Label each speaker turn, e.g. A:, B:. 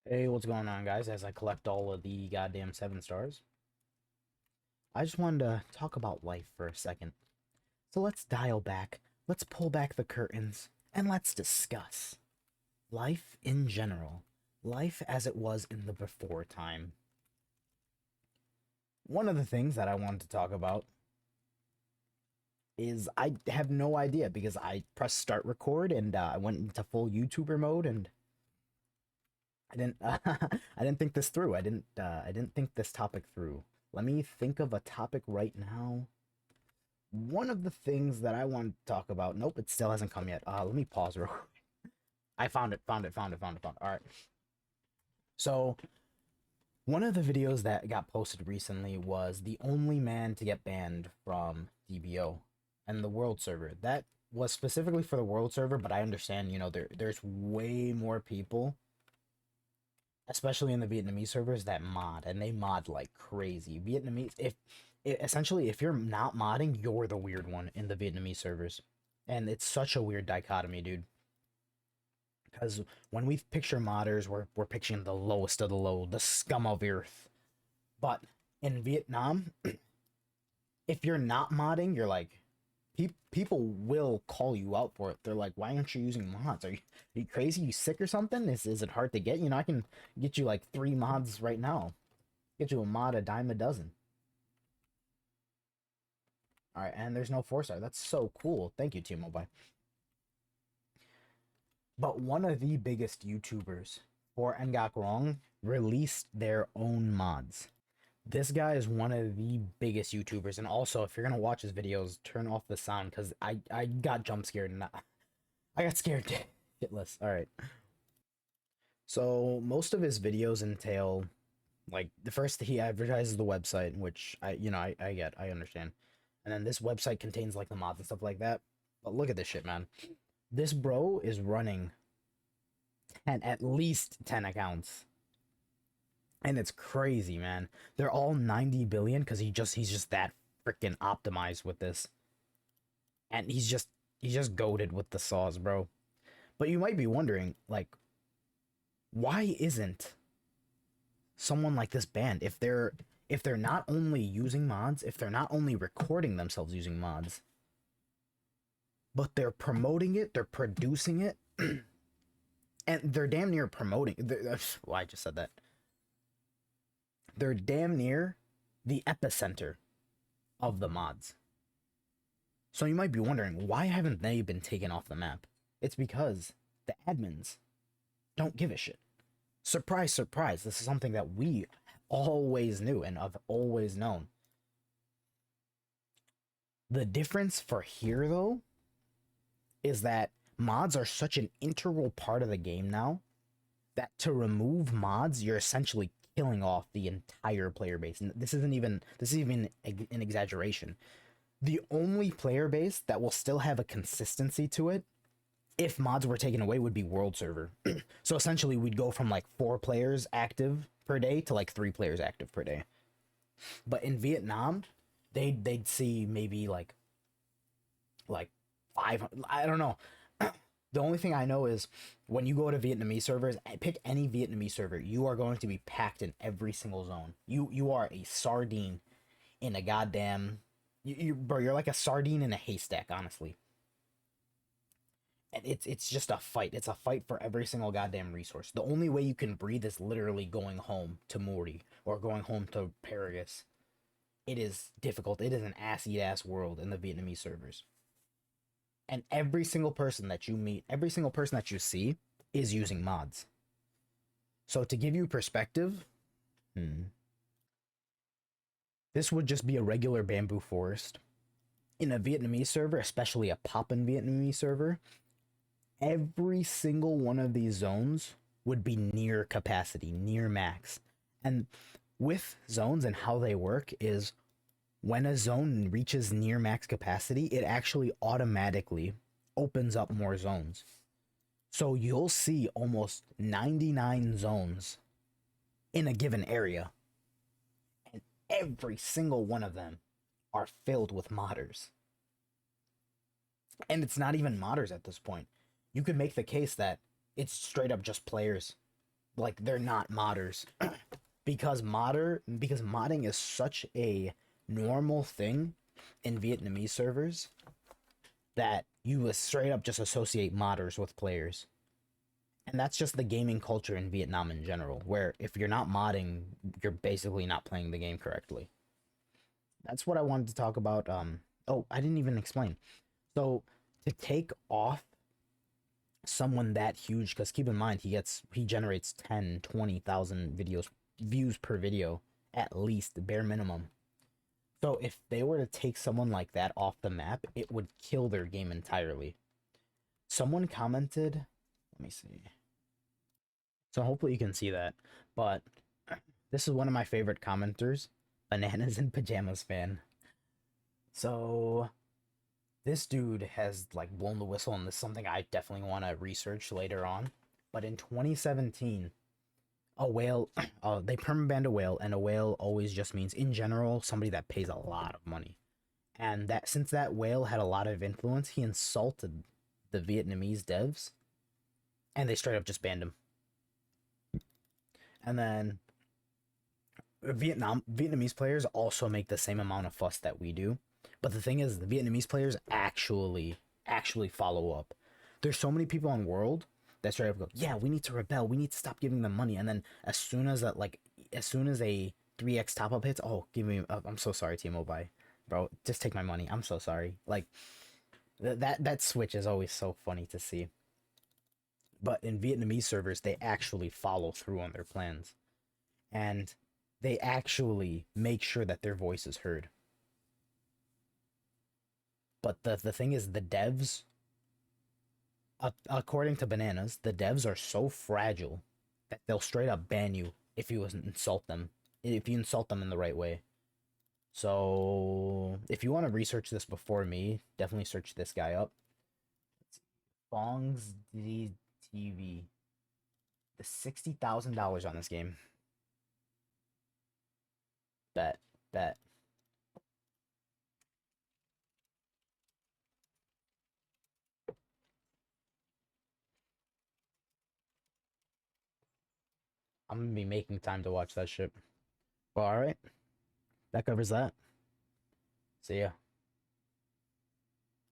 A: Hey, what's going on, guys? As I collect all of the goddamn 7 stars, I just wanted to talk about life for a second. So let's dial back, let's pull back the curtains, and let's discuss life in general. Life as it was in the before time. One of the things that I wanted to talk about is I have no idea because I pressed start record and I went into full YouTuber mode and I didn't I didn't think this through. I didn't think this topic through. Let me think of a topic right now. One of the things that I want to talk about. Nope, it still hasn't come yet. Let me pause real quick. I found it. All right. So, one of the videos that got posted recently was the only man to get banned from DBO and the world server. That was specifically for the world server, but I understand, there's way more people, especially in the Vietnamese servers, that mod, and they mod like crazy. Vietnamese, essentially, if you're not modding, you're the weird one in the Vietnamese servers, and it's such a weird dichotomy, dude. Because when we picture modders, we're picturing the lowest of the low, the scum of earth. But in Vietnam, if you're not modding, you're like, people will call you out for it. They're like, why aren't you using mods? Are you crazy? You sick or something? Is it hard to get? I can get you like 3 mods right now. Get you a mod a dime a dozen. All right, and there's no 4 star. That's so cool. Thank you, T-Mobile. But one of the biggest YouTubers for Ngoc Rong released their own mods. This guy is one of the biggest YouTubers, and also if you're gonna watch his videos, turn off the sound because I got jump scared and I got scared shitless. All right. So most of his videos entail, like, the first he advertises the website, which I get, I understand, and then this website contains like the mods and stuff like that. But look at this shit, man. This bro is running at least 10 accounts. And it's crazy, man. They're all 90 billion because he's just that freaking optimized with this. And he's just goated with the saws, bro. But you might be wondering, like, why isn't someone like this banned if they're not only using mods, if they're not only recording themselves using mods, but they're promoting it, they're producing it, and they're damn near promoting. Well, I just said that. They're damn near the epicenter of the mods. So you might be wondering, why haven't they been taken off the map? It's because the admins don't give a shit. Surprise, surprise, this is something that we always knew and have always known. The difference for here, though, is that mods are such an integral part of the game now that to remove mods, you're essentially killing off the entire player base. And this is even an exaggeration. The only player base that will still have a consistency to it if mods were taken away would be world server. So essentially we'd go from like 4 players active per day to like 3 players active per day. But in Vietnam, they'd see maybe like 500. I don't know. The only thing I know is when you go to Vietnamese servers, pick any Vietnamese server, you are going to be packed in every single zone. You are a sardine in a goddamn bro, you're like a sardine in a haystack, honestly. And it's just a fight. It's a fight for every single goddamn resource. The only way you can breathe is literally going home to Morty or going home to Paragus. It is difficult. It is an ass-eat-ass world in the Vietnamese servers. And every single person that you meet, every single person that you see is using mods. So to give you perspective, this would just be a regular bamboo forest. In a Vietnamese server, especially a poppin' Vietnamese server, every single one of these zones would be near capacity, near max. And with zones and how they work is when a zone reaches near max capacity, it actually automatically opens up more zones. So you'll see almost 99 zones in a given area. And every single one of them are filled with modders. And it's not even modders at this point. You could make the case that it's straight up just players. like they're not modders. Because modding is such a normal thing in Vietnamese servers that you would straight up just associate modders with players. And that's just the gaming culture in Vietnam in general, where if you're not modding, you're basically not playing the game correctly. That's what I wanted to talk about. Oh, I didn't even explain. So to take off someone that huge, because keep in mind he generates 10, 20,000 views per video, at least, bare minimum. So if they were to take someone like that off the map, it would kill their game entirely. Someone commented, let me see. So hopefully you can see that. But this is one of my favorite commenters, Bananas in Pajamas fan. So this dude has like blown the whistle, and this is something I definitely want to research later on. But in 2017, a whale, they permabanned a whale, and a whale always just means, in general, somebody that pays a lot of money. And that since that whale had a lot of influence, he insulted the Vietnamese devs, and they straight up just banned him. And then Vietnamese players also make the same amount of fuss that we do. But the thing is, the Vietnamese players actually follow up. There's so many people on World that straight up go, yeah, we need to rebel. We need to stop giving them money. And then as soon as a 3x top up hits, oh, give me. I'm so sorry, T-Mobile, bro. Just take my money. I'm so sorry. Like that switch is always so funny to see. But in Vietnamese servers, they actually follow through on their plans, and they actually make sure that their voice is heard. But the thing is, the devs, according to Bananas, the devs are so fragile that they'll straight up ban you if you insult them, if you insult them in the right way. So if you want to research this before me, definitely search this guy up. Bongs TV. The $60,000 on this game. Bet. I'm gonna be making time to watch that shit. Well, alright. That covers that. See ya.